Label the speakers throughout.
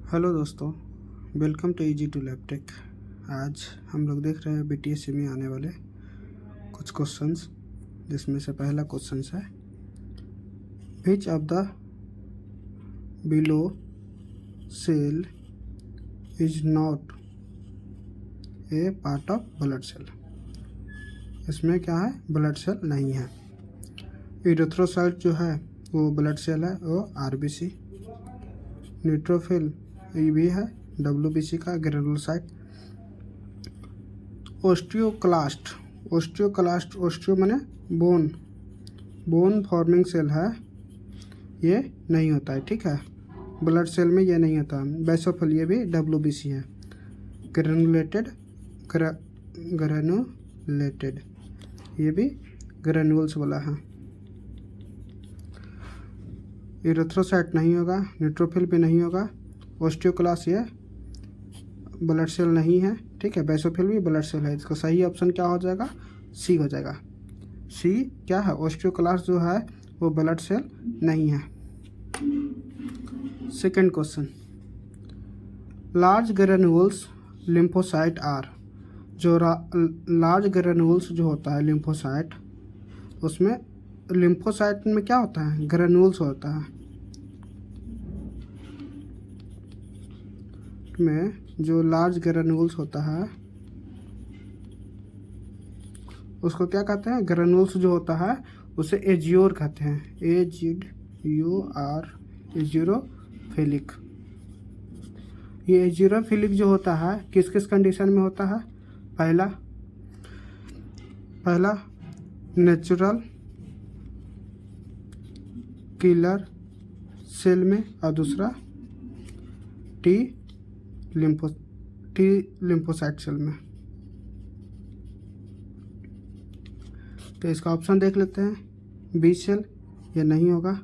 Speaker 1: Hello दोस्तों, welcome to easy to lab tech. आज हम लोग देख रहे हैं बीटीएससी में आने वाले कुछ क्वेश्चंस, जिसमें से पहला क्वेश्चन है which of the below cell is not a part of blood cell. इसमें क्या है, ब्लड सेल नहीं है। इरिथ्रोसाइट जो है वो ब्लड सेल है, वो आरबीसी। न्यूट्रोफिल ये भी है डब्ल्यूबीसी का ग्रेनुलोसाइट। ओस्टियोक्लास्ट ओस्टियो माने बोन फॉर्मिंग सेल है, ये नहीं होता है, ठीक है। ब्लड सेल में ये नहीं होता। बेसोफिल ये भी डब्ल्यूबीसी है। ग्रेनुलेटेड ये भी ग्रेनुल्स वाला है। इरिथ्रोसाइट नहीं होगा, न्यूट्रोफिल भी नहीं होगा। ओस्टियोक्लास्ट ये ब्लड सेल नहीं है, ठीक है। बेसोफिल भी ब्लड सेल है। इसका सही ऑप्शन क्या हो जाएगा, सी हो जाएगा। सी क्या है, ओस्टियोक्लास्ट जो है वो ब्लड सेल नहीं है। Second question, large granules lymphocyte are. जो लार्ज ग्रेन्यूल्स जो होता है लिम्फोसाइट, उसमें लिम्फोसाइट में क्या होता है, ग्रेन्यूल्स होता है। में जो लार्ज ग्रेन्यूल्स होता है उसको क्या कहते हैं, ग्रेन्यूल्स जो होता है उसे एजियोर कहते हैं। AZUR एजियोरोफिलिक। ये एजियोरोफिलिक जो होता है किस किस कंडीशन में होता है। पहला नेचुरल किलर सेल में, और दूसरा टी लिम्फोसाइट सेल में। तो इसका ऑप्शन देख लेते हैं। बी सेल ये नहीं होगा।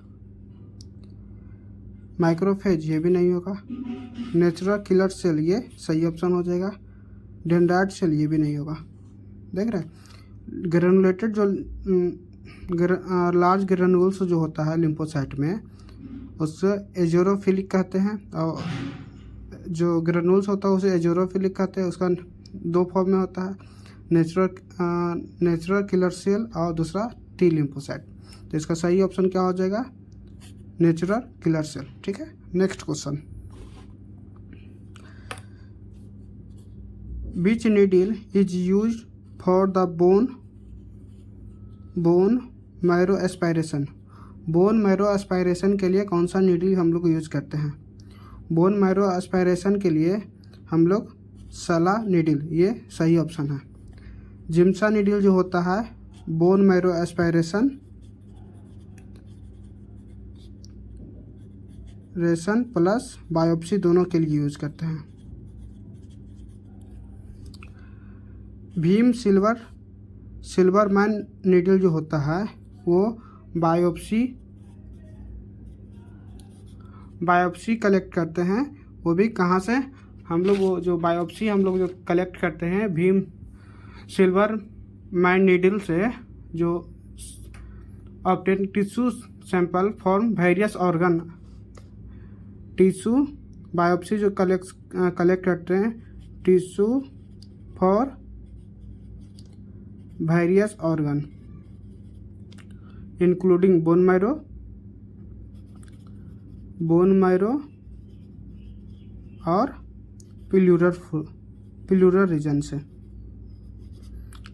Speaker 1: माइक्रोफेज ये भी नहीं होगा। नेचुरल किलर सेल ये सही ऑप्शन हो जाएगा। डेंड्राइट सेल ये भी नहीं होगा। देख रहे हैं, ग्रेनुलेटेड जो लार्ज ग्रेनुल्स जो होता है लिम्फोसाइट में उससे एजियोरोफिलिक कहते हैं, और जो ग्रेनुल्स होता है उसे एजियोरोफिलिक कहते हैं। उसका दो फॉर्म में होता है, नेचुरल किलर सेल और दूसरा टी लिम्फोसाइट। तो इसका सही ऑप्शन क्या हो जाएगा, नेचुरल किलर सेल, ठीक है। Next question, which needle is use for the bone marrow aspiration. Bone marrow aspiration के लिए कौन सा नीडल हम लोग यूज करते हैं। बोन मैरो एस्पायरेशन के लिए हम लोग सला नीडल, ये सही ऑप्शन है। जिम्सा नीडल जो होता है bone marrow aspiration plus biopsy दोनों के लिए यूज करते हैं। भीम सिल्वर मैन नीडल जो होता है वो बायोप्सी कलेक्ट करते हैं। वो भी कहाँ से, हम लोग वो जो बायोप्सी हम लोग जो कलेक्ट करते हैं भीम सिल्वर मैन नीडल से, जो obtain tissue sample form various organ. Tissue biopsy जो कलेक्ट करते हैं tissue for various organ including bone marrow और पिल्यूरर रीजन से,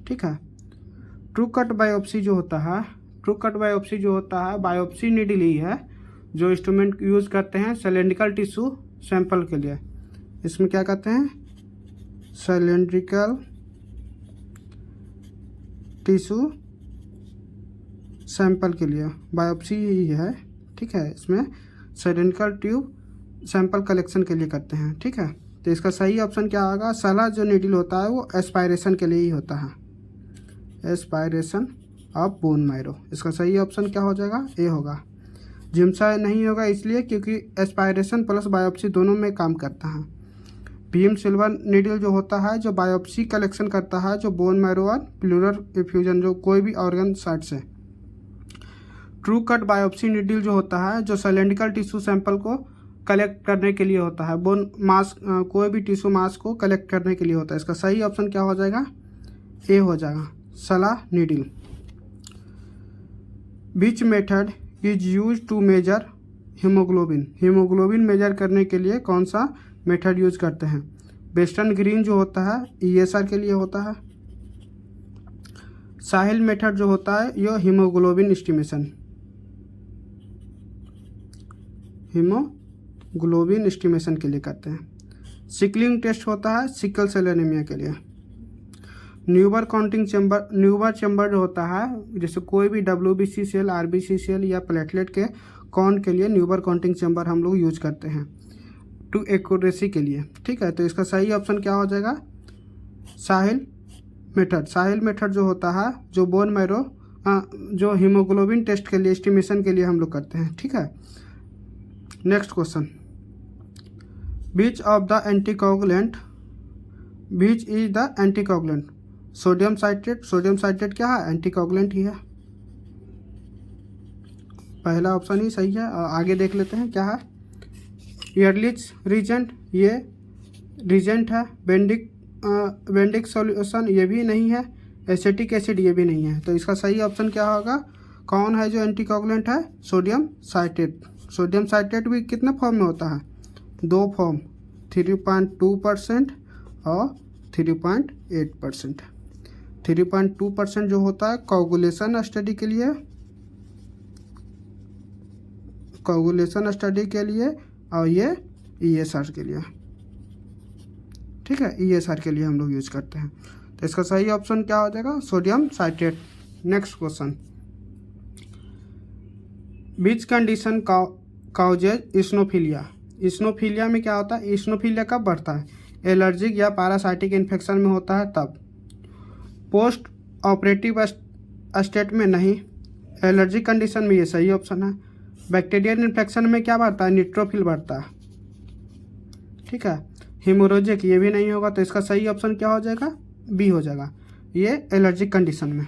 Speaker 1: ठीक है। ट्रू कट बायोप्सी जो होता है बायोप्सी नीडल ही है जो इंस्ट्रूमेंट यूज करते हैं सिलेंड्रिकल टिश्यू सैंपल के लिए। इसमें क्या कहते हैं, सिलेंड्रिकल टिश्यू सैंपल के लिए बायोप्सी ही है, ठीक है। इसमें सिलेंड्रिकल ट्यूब सैंपल कलेक्शन के लिए करते हैं, ठीक है। तो इसका सही ऑप्शन क्या होगा, सला जो नीडल होता है वो एस्पायरेशन के लिए ही होता है, एस्पायरेशन ऑफ बोन मैरो। इसका सही ऑप्शन क्या हो जाएगा, ए होगा। जिम्सा नहीं होगा इसलिए क्योंकि एस्पायरेशन प्लस बायोप्सी दोनों में काम करता है। भीम सिल्वर नीडल जो होता है जो बायोप्सी कलेक्शन करता है, जो बोन मैरो और प्लूरल इफ्यूजन जो कोई भी ऑर्गन साइट से। ट्रू कट बायोप्सी नीडल जो होता है जो सिलेंड्रिकल टिश्यू सैंपल को कलेक्ट करने के लिए होता है, बोन मास कोई भी टिश्यू मास को कलेक्ट करने के लिए होता है। इसका सही ऑप्शन क्या हो जाएगा, ए हो जाएगा, Sahli needle. Which method is use to measure haemoglobin, haemoglobin measure करने के लिए कौन सा मेथड यूज करते हैं। वेस्टर्न ग्रीन जो होता है ESR के लिए होता है। साहिल मेथड जो होता है यह हीमोग्लोबिन एस्टिमेशन, हीमोग्लोबिन एस्टिमेशन के लिए करते हैं। सिकलिंग टेस्ट होता है सिकल सेल एनीमिया के लिए। Neuber counting chamber, Neuber chamber जो होता है जैसे कोई भी WBC सेल, RBC सेल या प्लेटलेट के काउंट के लिए न्यूबर काउंटिंग चैम्बर हम लोग यूज करते हैं टू एक्यूरेसी के लिए, ठीक है। तो इसका सही ऑप्शन क्या हो जाएगा, साहिल मेथड। साहिल मेथड जो होता है जो बोन मैरो जो हीमोग्लोबिन टेस्ट के लिए एस्टिमेशन के लिए हम लोग करते हैं, ठीक है। Next question, beach of the anticoagulant, beach is the anticoagulant. Sodium citrate, sodium citrate क्या है, एंटीकोगुलेंट ही है। पहला ऑप्शन ही सही है। आगे देख लेते हैं क्या है। एयरलिच रिजेंट, ये रिजेंट है। बेंडिक सॉल्यूशन ये भी नहीं है। एसिटिक एसिड ये भी नहीं है। तो इसका सही ऑप्शन क्या होगा, कौन है जो एंटीकोगुलेंट है, सोडियम साइट्रेट। सोडियम साइट्रेट भी कितने फॉर्म में होता है, 2 फॉर्म, 3.2% और 3.8%। 3.2% जो होता है कोगुलेशन स्टडी के लिए, कोगुलेशन स्टडी के लिए, और ये ESR के लिए, ठीक है। ESR के लिए हम लोग यूज करते हैं। तो इसका सही ऑप्शन क्या हो जाएगा, सोडियम साइट्रेट। नेक्स्ट क्वेश्चन, बीच कंडीशन काउजेज इस्नोफीलिया। इस्नोफीलिया में क्या होता है, इस्नोफीलिया कब बढ़ता है, एलर्जिक या पैरासाइटिक इन्फेक्शन में होता है तब। पोस्ट ऑपरेटिव स्टेट में नहीं। एलर्जिक कंडीशन में ये सही ऑप्शन है। बैक्टीरियल इन्फेक्शन में क्या बढ़ता है, न्यूट्रोफिल बढ़ता है, ठीक है। हीमोरेजिक ये भी नहीं होगा। तो इसका सही ऑप्शन क्या हो जाएगा, बी हो जाएगा, ये एलर्जिक कंडीशन में।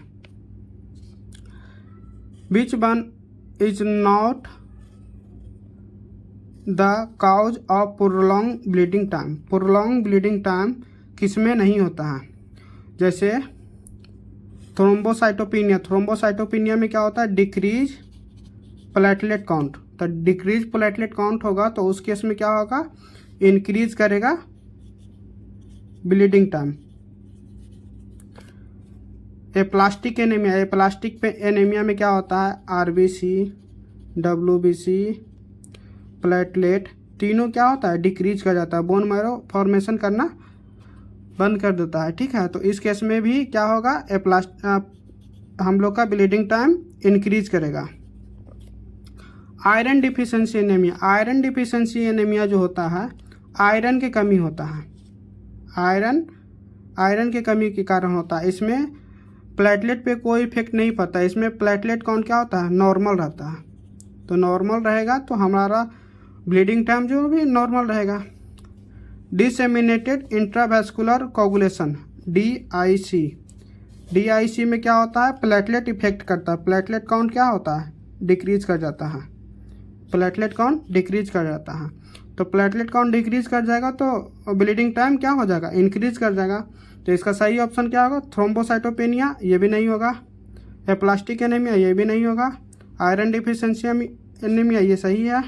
Speaker 1: Which one is not the cause of prolong bleeding time. Prolong bleeding time किसमें नहीं होता है, जैसे थ्रोम्बोसाइटोपिनिया। थ्रोम्बोसाइटोपिनिया में क्या होता है, डिक्रीज प्लेटलेट काउंट। तो डिक्रीज प्लेटलेट काउंट होगा तो उस केस में क्या होगा, इंक्रीज करेगा bleeding time. Aplastic anaemia, aplastic पे एनीमिया में क्या होता है, RBC, WBC, प्लेटलेट तीनों क्या होता है, डिक्रीज कर जाता है, बोन मैरो फॉर्मेशन करना बंद कर देता है, ठीक है। तो इस केस में भी क्या होगा, हम लोग का ब्लीडिंग टाइम इंक्रीज करेगा। Iron deficiency anaemia, iron deficiency anaemia जो होता है आयरन की कमी होता है, आयरन की कमी के कारण होता है। इसमें प्लेटलेट पे कोई इफेक्ट नहीं पड़ता, इसमें प्लेटलेट काउंट क्या होता है, नॉर्मल रहता है। तो नॉर्मल रहेगा तो हमारा ब्लीडिंग टाइम जो भी नॉर्मल रहेगा। डिसेमिनेटेड इंट्रावेस्कुलर कोगुलेशन, DIC में क्या होता है, प्लेटलेट इफेक्ट करता है। प्लेटलेट काउंट क्या होता है, डिक्रीज कर जाता है, प्लेटलेट काउंट डिक्रीज कर जाता है। तो प्लेटलेट काउंट डिक्रीज कर जाएगा तो ब्लीडिंग टाइम क्या हो जाएगा, इंक्रीज कर जाएगा। तो इसका सही ऑप्शन क्या होगा, थ्रोम्बोसाइटोपेनिया ये भी नहीं होगा, एप्लास्टिक एनीमिया ये भी नहीं होगा, आयरन डिफिशिएंसी एनीमिया ये सही है,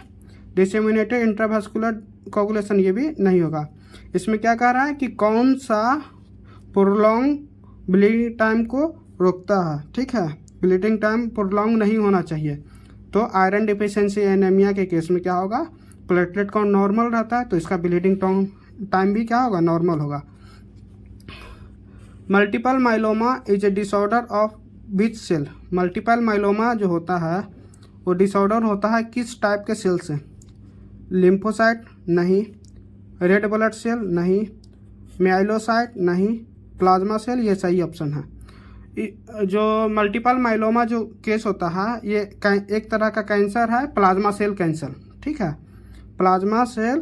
Speaker 1: डिसेमिनेटेड इंट्रावेस्कुलर कोगुलेशन ये भी नहीं होगा। इसमें क्या कह रहा है कि कौन सा प्रोलॉन्ग ब्लीडिंग टाइम को रोकता है, ठीक है। ब्लीडिंग टाइम प्रोलॉन्ग नहीं होना चाहिए। तो आयरन डिफिशिएंसी एनीमिया के केस में क्या होगा, प्लेटलेट काउंट नॉर्मल रहता है तो इसका ब्लीडिंग टाइम भी क्या होगा, नॉर्मल होगा। Multiple myeloma is a disorder of which cell. Multiple myeloma जो होता है वो डिसऑर्डर होता है किस टाइप के सेल से, लिम्फोसाइट नहीं, रेड ब्लड सेल नहीं, माइलोसाइट नहीं, प्लाज्मा सेल ये सही ऑप्शन है। जो मल्टीपल माइलोमा जो केस होता है ये एक तरह का कैंसर है, प्लाज्मा सेल कैंसर, ठीक है। प्लाज्मा सेल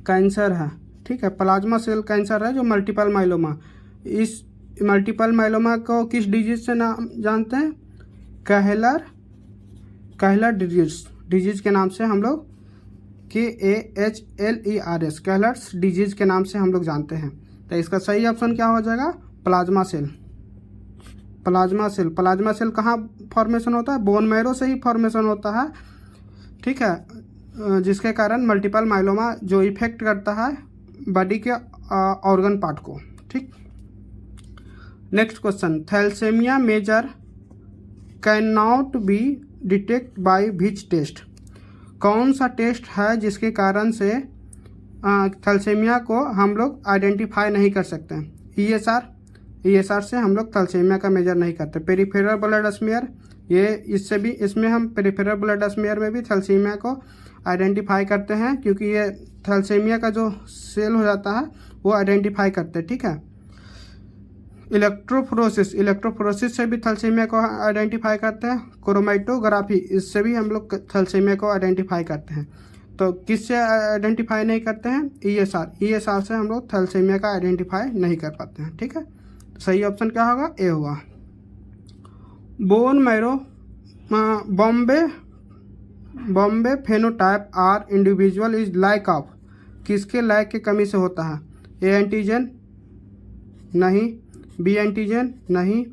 Speaker 1: कैंसर है, ठीक है। प्लाज्मा सेल कैंसर है जो मल्टीपल माइलोमा। इस मल्टीपल माइलोमा को किस डिजीज से नाम जानते हैं, कहलर डिजीज के नाम से हम लोग KAHLERS, केहलर्स डिजीज के नाम से हम लोग जानते हैं। तो इसका सही ऑप्शन क्या हो जाएगा? Plasma cell. Plasma cell, plasma cell कहाँ फॉर्मेशन होता है? बोन मैरो से ही फॉर्मेशन होता है, ठीक है, जिसके कारण मल्टीपल माइलोमा जो इफेक्ट करता है बॉडी के ऑर्गन पार्ट को, ठीक। Next question, thalassaemia major can not be detect by which test? कौन सा टेस्ट है जिसके कारण से थैलेसेमिया को हम लोग आइडेंटिफाई नहीं कर सकते हैं? ESR से हम लोग थैलेसेमिया का मेजर नहीं करते। पेरिफेरल ब्लड स्मीयर, ये इससे भी, इसमें हम पेरिफेरल ब्लड स्मीयर में भी थैलेसेमिया को आइडेंटिफाई करते हैं, क्योंकि ये थैलेसेमिया का जो सेल हो जाता है वो आइडेंटिफाई करते हैं, ठीक है। इलेक्ट्रोफोरेसिस से भी थैलेसेमिया को आइडेंटिफाई करते हैं। क्रोमेटोग्राफी, इससे भी हम लोग थैलेसेमिया को आइडेंटिफाई करते हैं। तो किससे आइडेंटिफाई नहीं करते हैं? ESR से हम लोग थैलेसेमिया का आइडेंटिफाई नहीं कर पाते हैं, ठीक है। सही ऑप्शन क्या होगा? ए होगा। Bone marrow Bombay phenotype are individual is lack of, किसके लाइक की कमी से होता है? ए एंटीजन नहीं, बी एंटीजन नहीं,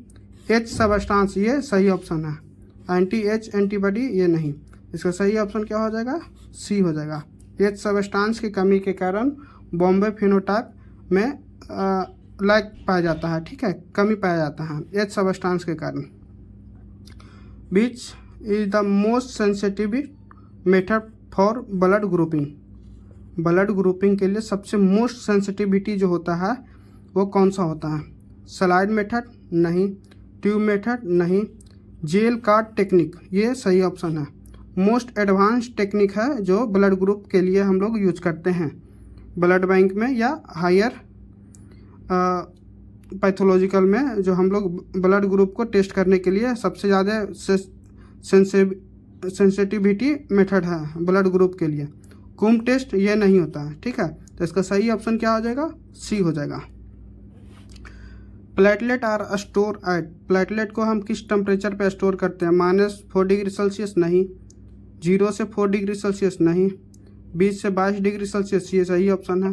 Speaker 1: H सबस्टांस, ये सही ऑप्शन है। एंटी-H एंटीबॉडी ये नहीं। इसका सही ऑप्शन क्या हो जाएगा? सी हो जाएगा। H सबस्टांस की कमी के कारण बॉम्बे फेनोटाइप में लाइक पाया जाता है, ठीक है, कमी पाया जाता है H सबस्टांस के कारण। Which is the most sensitive method for blood grouping? Blood grouping के लिए सबसे मोस्ट सेंसिटिविटी जो होता है वो कौन सा होता है? स्लाइड मेथड नहीं, ट्यूब मेथड नहीं, जेल कार्ड टेक्निक, ये सही ऑप्शन है। मोस्ट एडवांस टेक्निक है जो ब्लड ग्रुप के लिए हम लोग यूज करते हैं ब्लड बैंक में या हायर पैथोलॉजिकल में, जो हम लोग ब्लड ग्रुप को टेस्ट करने के लिए सबसे ज़्यादा सेंसिटिविटी मेथड है ब्लड ग्रुप के लिए। कुम टेस्ट ये नहीं होता है, ठीक है। तो इसका सही ऑप्शन क्या हो जाएगा? सी हो जाएगा। Platelet are store at, platelet को हम किस टेम्परेचर पे स्टोर करते हैं? -4 डिग्री सेल्सियस नहीं, 0 से 4 डिग्री सेल्सियस नहीं, 20 से 22 डिग्री सेल्सियस, ये सही ऑप्शन है।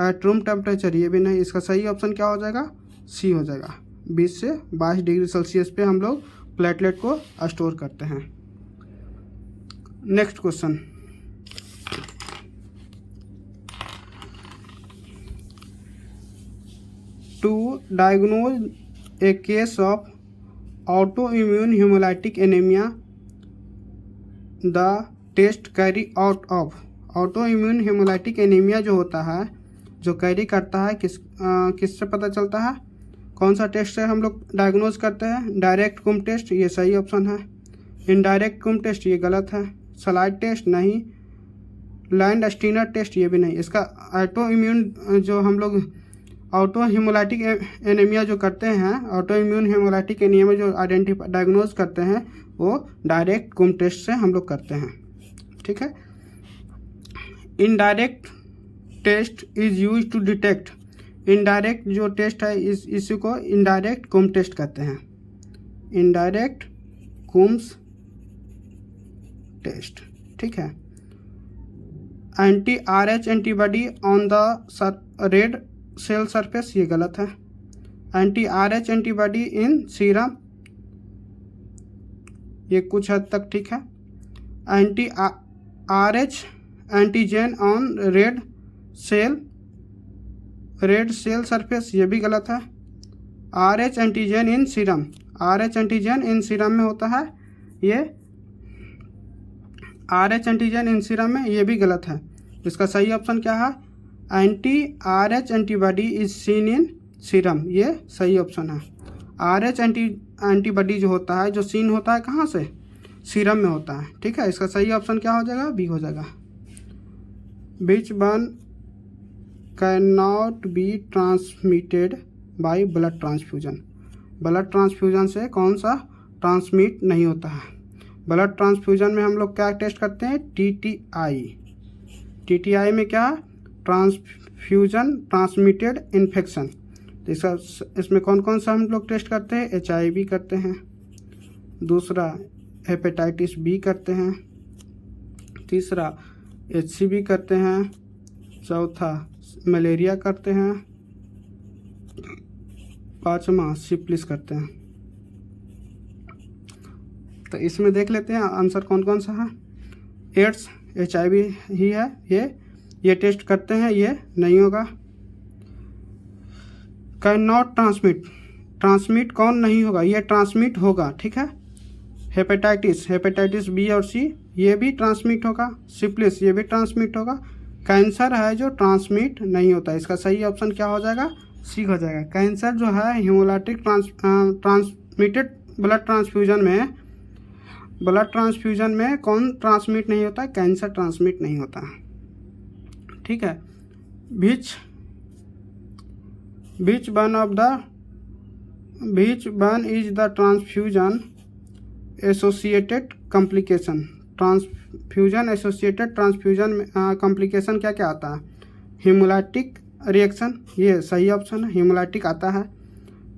Speaker 1: एट रूम टेम्परेचर ये भी नहीं। इसका सही ऑप्शन क्या हो जाएगा? सी हो जाएगा। 20 से 22 डिग्री सेल्सियस पे हम लोग प्लेटलेट को स्टोर करते हैं। Next question, to diagnose a case of autoimmune haemolytic anaemia the test carry out of. Autoimmune haemolytic anaemia जो होता है, जो कैरी करता है, किससे पता चलता है? कौन सा टेस्ट से हम लोग डायग्नोज करते हैं? डायरेक्ट कुम टेस्ट, ये सही ऑप्शन है। इनडायरेक्ट कुम टेस्ट ये गलत है। स्लाइड टेस्ट नहीं, लैंड स्टीनर टेस्ट ये भी नहीं। इसका ऑटो इम्यून जो हम लोग ऑटो हेमोलाइटिक एनीमिया जो करते हैं, ऑटो इम्यून हेमोलाइटिक एनीमिया जो डायग्नोज करते हैं, वो डायरेक्ट कुम टेस्ट से हम लोग करते हैं, ठीक है। Indirect test is use to detect, indirect जो टेस्ट है इसी को इनडायरेक्ट कुम टेस्ट कहते हैं। इनडायरेक्ट कुम्स टेस्ट, ठीक है। Anti Rh antibody on the red cell surface, ये गलत है। एंटी-RH एंटीबॉडी इन सीरम, ये कुछ हद तक ठीक है। Anti Rh antigen on red cell surface, ये भी गलत है। RH antigen in serum, RH antigen in serum में होता है, ये RH एंटीजन इन सीरम में, ये भी गलत है। इसका सही ऑप्शन क्या है? Anti Rh antibody is seen in serum, ये सही ऑप्शन है। RH एंटीबॉडी जो होता है, जो सीन होता है कहाँ से? सीरम में होता है, ठीक है। इसका सही ऑप्शन क्या हो जाएगा? बी हो जाएगा। Which one can not be transmitted by blood transfusion, blood transfusion से कौन सा ट्रांसमिट नहीं होता है? ब्लड ट्रांसफ्यूजन में हम लोग क्या टेस्ट करते हैं? TTI में क्या? Transfusion transmitted infection. तो इसमें कौन कौन सा हम लोग टेस्ट करते हैं? HIV करते हैं, दूसरा हेपेटाइटिस B करते हैं, तीसरा HCV करते हैं, चौथा मलेरिया करते हैं, पाँचवा सिफिलिस करते हैं। तो इसमें देख लेते हैं आंसर कौन कौन सा है। एड्स HIV ही है, ये टेस्ट करते हैं, ये नहीं होगा। कैन नॉट ट्रांसमिट कौन नहीं होगा, ये ट्रांसमिट होगा, ठीक है। हेपेटाइटिस B और C ये भी ट्रांसमिट होगा। सिफिलिस ये भी ट्रांसमिट होगा। कैंसर है जो ट्रांसमिट नहीं होता, इसका सही ऑप्शन क्या हो जाएगा, C हो जाएगा। कैंसर जो है हेमोलाइटिक ट्रांसमिटेड ब्लड ट्रांसफ्यूजन में कौन ट्रांसमिट नहीं होता, कैंसर ट्रांसमिट नहीं होता, ठीक है। which one is the transfusion associated complication। Transfusion associated transfusion complication क्या क्या आता है, हीमोलाइटिक रिएक्शन, ये सही ऑप्शन है, हीमोलाइटिक आता है।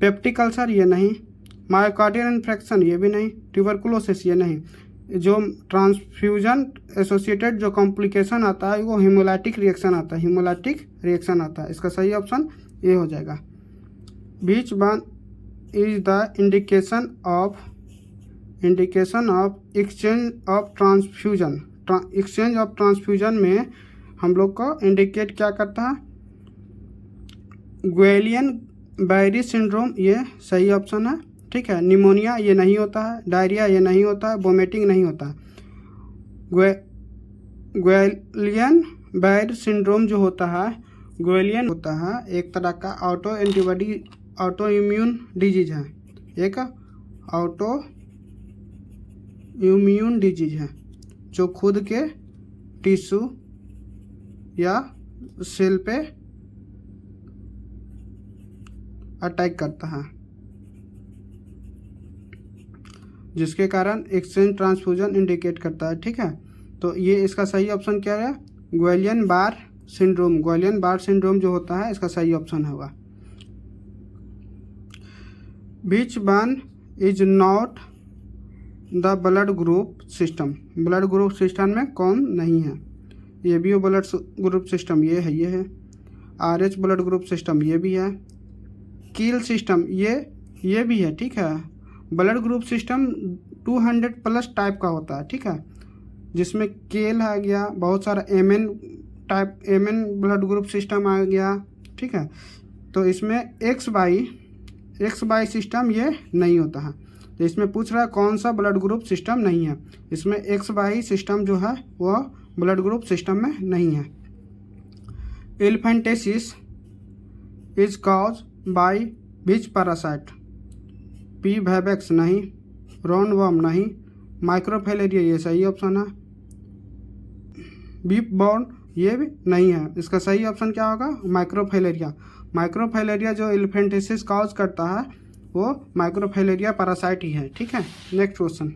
Speaker 1: पेप्टिक अल्सर ये नहीं, मायोकार्डियल इन्फेक्शन ये भी नहीं, ट्यूबरकुलोसिस ये नहीं। जो ट्रांसफ्यूजन एसोसिएटेड जो कॉम्प्लिकेशन आता है वो हीमोलाइटिक रिएक्शन आता है, इसका सही ऑप्शन ये हो जाएगा। Which one is the indication of exchange of transfusion में हम लोग को इंडिकेट क्या करता है, ग्वेलियन बैरी सिंड्रोम, ये सही ऑप्शन है, ठीक है। निमोनिया ये नहीं होता है, डायरिया ये नहीं होता है, वोमिटिंग नहीं होता है। ग्वेलियन बैरी सिंड्रोम जो होता है, ग्वेलियन होता है एक तरह का ऑटो इम्यून डिजीज है, एक ऑटो इम्यून डिजीज है जो खुद के टिश्यू या सेल पे अटैक करता है, जिसके कारण एक्सचेंज ट्रांसफ्यूजन इंडिकेट करता है, ठीक है। तो ये इसका सही ऑप्शन क्या है, ग्वेलियन बार सिंड्रोम जो होता है इसका सही ऑप्शन होगा। विच one is not the blood group system में कौन नहीं है, ये भी हो ब्लड ग्रुप सिस्टम, ये है। RH ब्लड ग्रुप सिस्टम ये भी है। कील सिस्टम ये भी है, ठीक है। ब्लड ग्रुप सिस्टम 200+ टाइप का होता है, ठीक है, जिसमें केल आ गया, बहुत सारा MN ब्लड ग्रुप सिस्टम आ गया, ठीक है। तो इसमें XY सिस्टम ये नहीं होता है। तो इसमें पूछ रहा है कौन सा ब्लड ग्रुप सिस्टम नहीं है, इसमें XY सिस्टम जो है वो ब्लड ग्रुप सिस्टम में नहीं है। Elephantiasis is cause by which parasite, P. vavex नहीं, राउंडवॉर्म नहीं, माइक्रोफैलेरिया ये सही ऑप्शन है। बीफ बॉर्न ये भी नहीं है, इसका सही ऑप्शन क्या होगा, माइक्रोफैलेरिया जो एलिफेंटेसिस कॉज करता है वो माइक्रोफैलेरिया पैरासाइट ही है, ठीक है। Next question,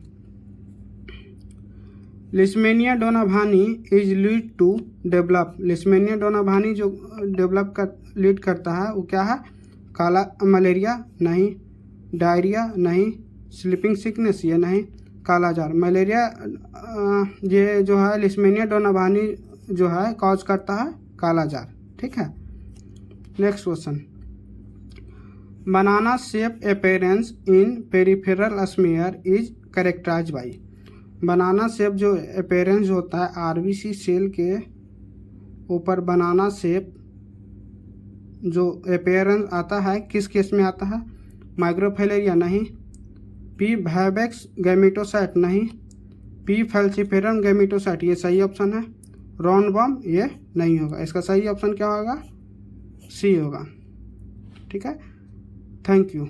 Speaker 1: Leishmania donovani is lead to develop, Leishmania donovani जो लीड करता है वो क्या है, काला मलेरिया नहीं, डायरिया नहीं, स्लीपिंग सिकनेस ये नहीं, कालाजार। मलेरिया ये जो है लिस्मेनिया डोनाभानी जो है कॉज करता है कालाजार, ठीक है। Next question, banana shape appearance in peripheral smear is characterised by, banana shape जो अपेयरेंस होता है RBC सेल के ऊपर बनाना शेप जो अपेयरेंस आता है किस केस में आता है, माइक्रोफैलेरिया नहीं, P. vavex गैमेटोसाइट नहीं, P. falciparum गैमेटोसाइट ये सही ऑप्शन है। राउंडवॉर्म ये नहीं होगा, इसका सही ऑप्शन क्या होगा, C होगा, ठीक है। Thank you.